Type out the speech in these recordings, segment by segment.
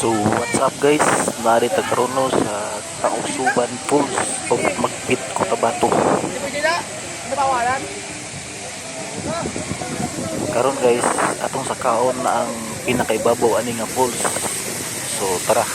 So what's up guys, narito karoon sa Tausuban Falls o Magpit Cotabato. Karon guys, atong sa kaon na ang pinakaibabaw ani nga falls. So tara.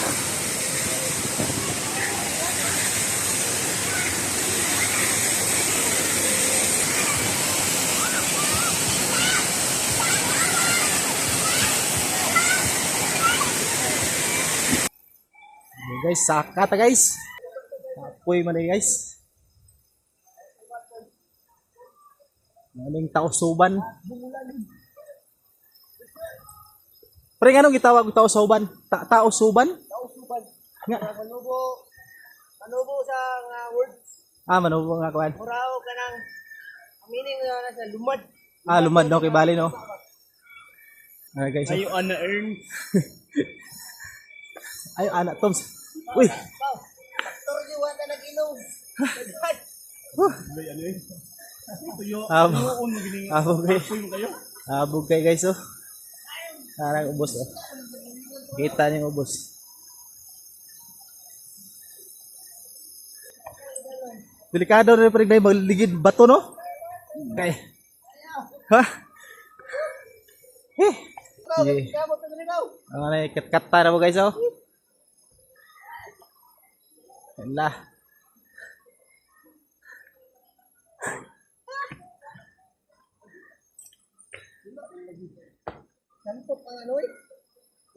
Guys, saka ta guys. Apoy man guys. Maling Tausuban. Pre nga nung gitawag Tausuban? Tausuban? Tausuban. Nga. Manubo sa nga words. Manubo nga kuan. Murao ka ng meaning na sa lumad. Lumad no kay bali no. Guys. Ayo ana earn. Ayo anak Toms. Uy. Faktor di wata nag-inom. Abog kay guys oh. Sarang ubos oh. Kita niyo ubos. Delikado rin pa rin na magligid bato no? Kay. Ha? Ang ano kat-kat para mo guys oh. Wala. Santok ang ano eh.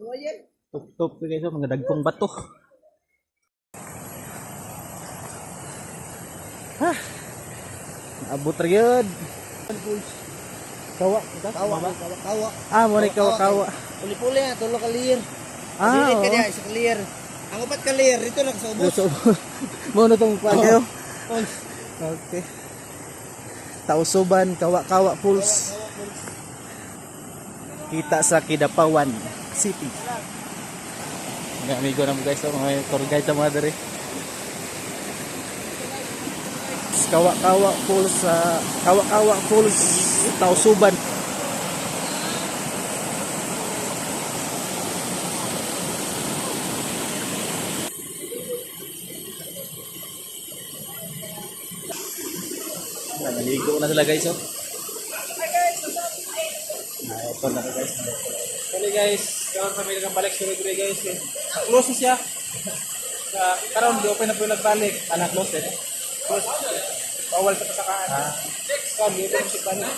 Uwayan. Tup-tup guys oh, mga dagkong bato. Ha. Abot ra gyud. Kawa, Kawa. mo ni kawa. Puli-puli na tulo ka clear. Oo. Dili ka diya isa clear. Ang upat ka clear dito lang sa ubos. Mo na tong kuan kayo. Okay. Tausuban, kawa Falls. Kita sa Kidapawan City. Mga amigo na mo guys, mga tour guide sa mga dere. Kawa Falls sa Kawa Falls Tausuban. Naligo na sila guys oh. Ito na guys. Sorry guys, karon kami nagbalik sa Rodrigo guys. Close siya. Karon di open na po nagbalik. Anak close eh. Close. Bawal sa pasakaan. Karon di open si panik.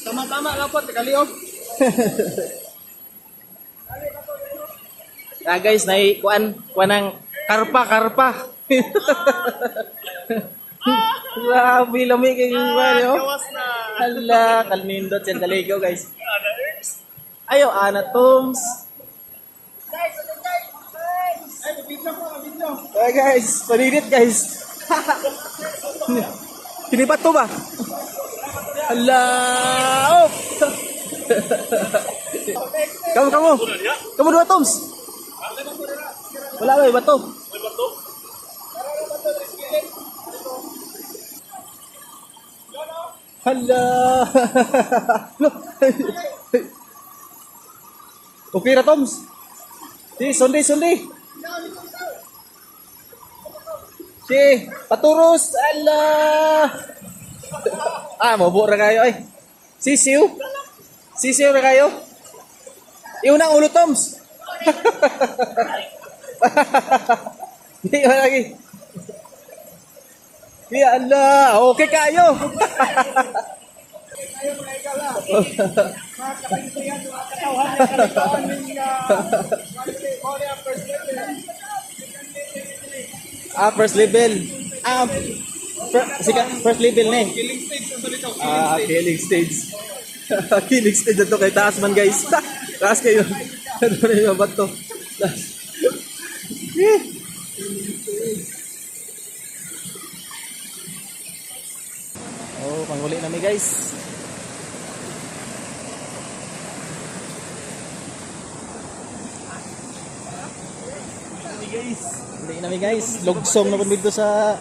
Tama lapot kaliog. Guys, nai kuan ng karpa. Grabe lami kay Mario. Hala, kalnindot yan daligo guys. Ayo ana Toms. Hey guys, paninit guys. Kinipat to ba? Hala. Oh. Kamu dua Toms. Wala ba bato? Hala. Okay ra Toms. Si Sunday. Si paturos. Hala. Mabuo ra kayo ay. Sisiw ra kayo. Iunang ulo Toms. Hindi lagi. Ya Allah, okay kayo. First level. First level ni. Killing stage. Killing stage ito kay taas man guys. Taas kayo. Ano na yung bato. Oh, panghuli namin guys. Huli namin guys. Logsong na po dito sa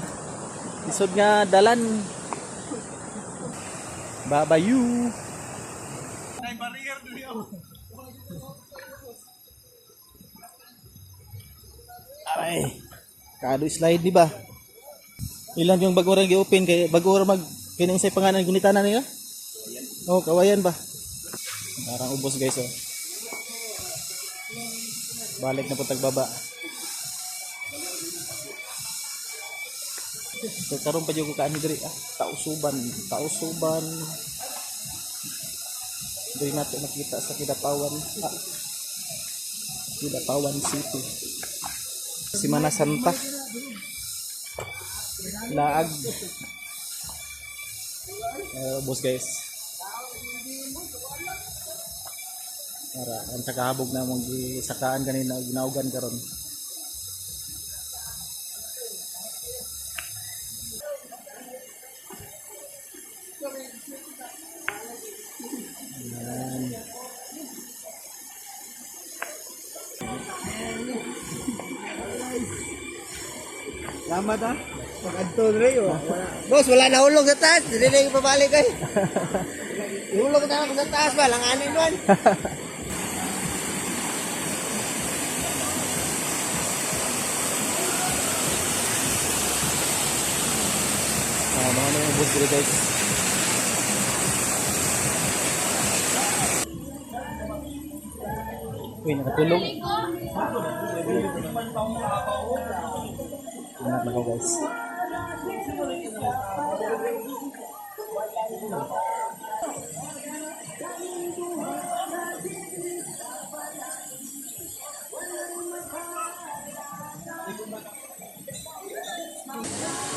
isod nga dalan. Babayu. Kado slide di ba? Ilang yung bago rin gi-open kay bago ra mag kining say panganan gunitanan niya. Oh, kawayan ba? Parang ubos guys oh. Balik na po tagbaba. So, karon pa jud ko kaani diri tausuban. Diri nato nakita sa Kidapawan. Kidapawan City. Semana Santa. Laag. Bos guys. Para ang sakahabog na mong gisakaan kanina ginaugan karon. Salamat ha. Pag-adto rin oh. Boss, wala na hulog sa taas. Hindi na yung pabalik ay. Hulog na ako sa taas ba? Langanin man. Mga yung bus dito guys. Uy, nakatulog. Ingat lang ako guys.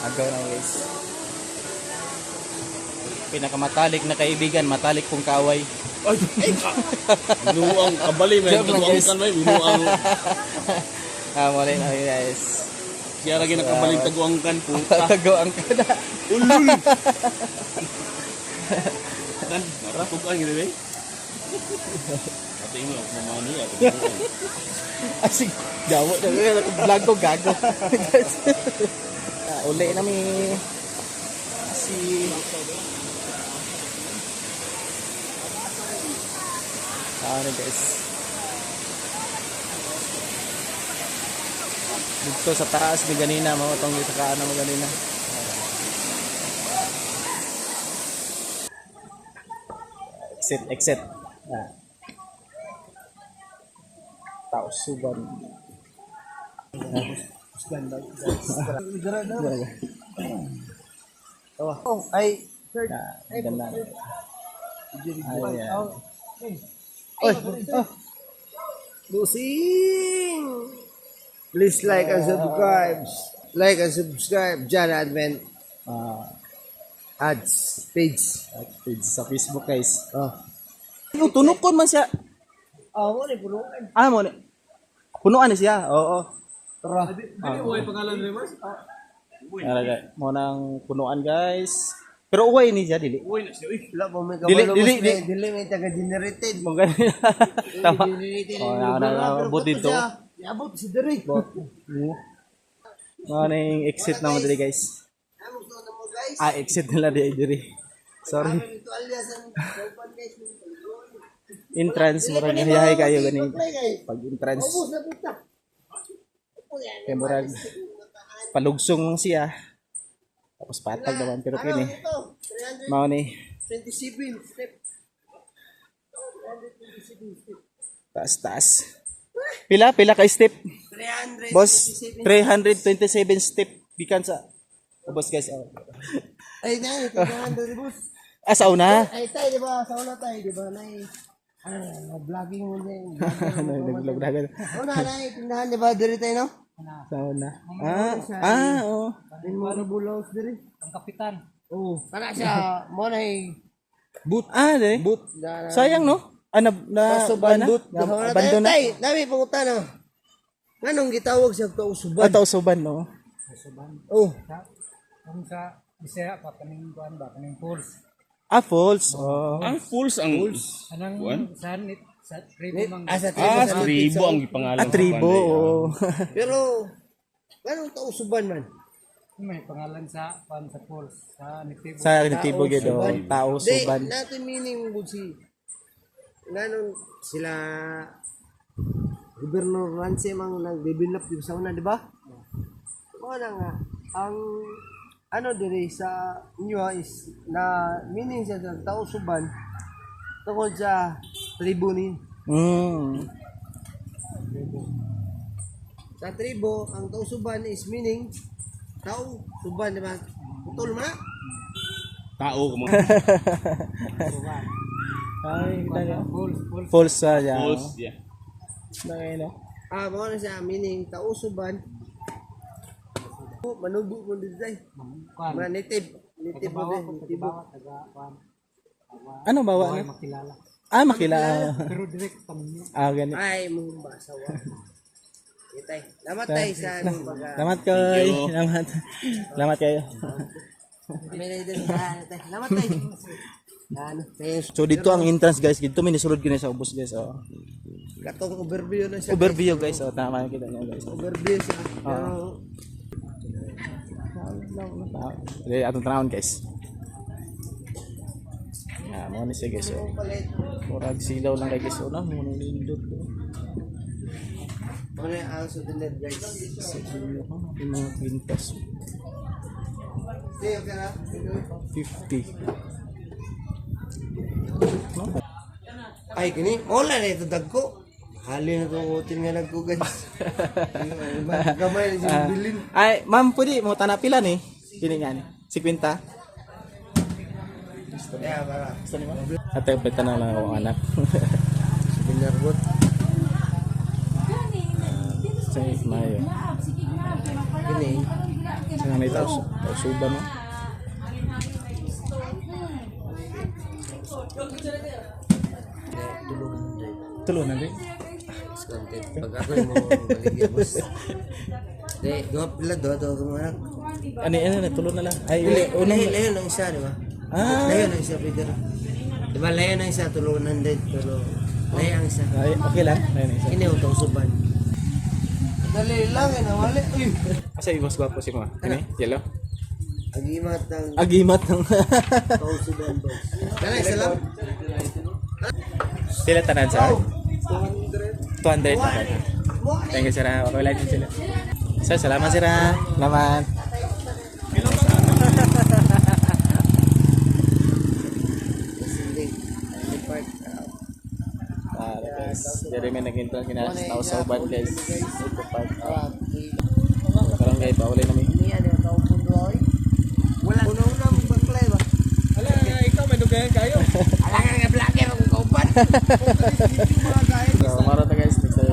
Agaw na guys. Pinakamatalik na kaibigan, matalik pong kaaway. Ay, binuang kabali may Joke lang, binuang guys. kan may binuang Muli na guys. siya lagi nakabaling taguang kan puta. Tagawang ka na. Ulul. Kan, tugan gitu eh. Ate mo mama niya. Asig, gawo na vlog ko gago. Uli na mi si ano guys. Dito sa taas ni ganina mga tong itakaan mo ganina. Exit. Tausuban. Oh, ay. Ganda. Busing! Please like and subscribe. Like and subscribe. John Advent Ads page. Page sa Facebook guys. Oh. Yung tunukon man siya. Oh, wala pulukan. Mo ni. Punuan ni siya. Oo. Tara. Uy pangalan ni Mars. Mo nang punuan guys. Pero uway ni siya dili. Uy na siya uy. Wala po may Dili, kabalo. dili, Dili may taga-generated. Mo ganun. Tama. Generated. Abot dito. Abot si Derek. Mo nang exit na mo dili guys. Amo to na mo guys. Exit nila diri. Sorry. Ito aliasan. Open guys. Entrance mo rin hiyahay kayo gani. Pag entrance. Ubus na puta. Kaya murag palugsong lang siya. Tapos patag naman pero kini. Ito. Mao ni 327 step. taas. Pila ka step? 327. Boss, 327 step gikan sa boss guys. Ay, na, 300 boss. Sa una. Ay, tayo, di ba? Sa una tayo, di ba? Vlogging mo din. Nag-vlog na agad. Una, tindahan, di ba? Diri tayo, no? Sa una. Oo. Din mo na bulaws diri. Ang kapitan. Oo. Kana siya, mo na Boot. De. boot. Sayang no? Tausuban boot. Abandon na. Tay, nami pangutan, no? Nganong gitawag siya tausuban? Tausuban no. Oh. Kung sa Bisaya pa kaning kuan ba kaning pools. False. Oh. Ang fools ang Anang sa tribo mang Asa tribo ang gipangalan. Tribo. Pero, nganong tausuban man? may pangalan sa kuan sa pools sa nitibo. Sa nitibo gid oh. Tausuban. Di, natin meaning mo si, nganong sila, Gobernador Ranse mang nag-develop yung sa una, di ba? na nga, ang ano diri sa inyo is na meaning sa tausuban tungkol sa tribo ni. Sa tribo, ang tausuban is meaning tao, suban, di ba? Putol man. Tao ka mo. Ay, False sa yan. False, yeah. Dangay no. Mga na siya, meaning tausuban. Manubo mo din dahil. Mga native. Native mo din. Native. Ano bawa na? makilala. Makilala. Pero direct kami. Ganit. Ay, mong basawa. Itay. Lamat tayo sa anong baga. Salamat kayo. Salamat kayo. Kami na din sa tay. Lamat tayo. Ano, tayo. So dito ang entrance guys. Dito may nisulod ko na sa ubos guys. Katong overview na siya. Overview guys. Tama kita niyo guys. Overview siya. Jadi atong tanawon guys. Mo ni siya guys. Murag silaw lang kay guys. Mo nang lindot. Ano ang susunod guys? Yung mga quintas. Okay na. 50. No? Ay, kini. Wala na ito dagko. Hali na itong utin nga nagko guys. Gamay na siyang bilin. Ay, ma'am, pwede mo tanap pila ni? Kini nga ni. 50. Kaya para. Gusto ni mo? Ate, pwede na lang ako anak. Binarbot. Sa Mayo. Kini. Sa nga nito, suba mo. Tulog na din. Content. Pag ako yung mo baligyan mo. De, gawa pila do mo anak. Ano, tulog na lang. Ay, Layo lang isa, di ba? Layo lang isa, Peter. Di ba, layo lang isa, tulunan din. Pero, layo ang isa. Ay, okay lang. Ayun isa. Kini yung tausuban. Dali lang, nawali. Uy! Kasi mas gwapo si mo. Ini, yellow. Agimat ng Agimat ng tausuban, boss. Kaya, isa lang. sila tanan sa 200. 200. Okay. Thank you sir. Okay lang din sila. Sir, salamat sir. Salamat. Guys, jadi may nagintong kinalas tao sa uban guys. Ito park. Parang guys, pauli na may. Ini ada tausuban. Wala. Una-una mong baklay ba? Ala, ikaw may dugayan kayo. Alangan nga vlogger akong kauban. So, mara ta guys. Next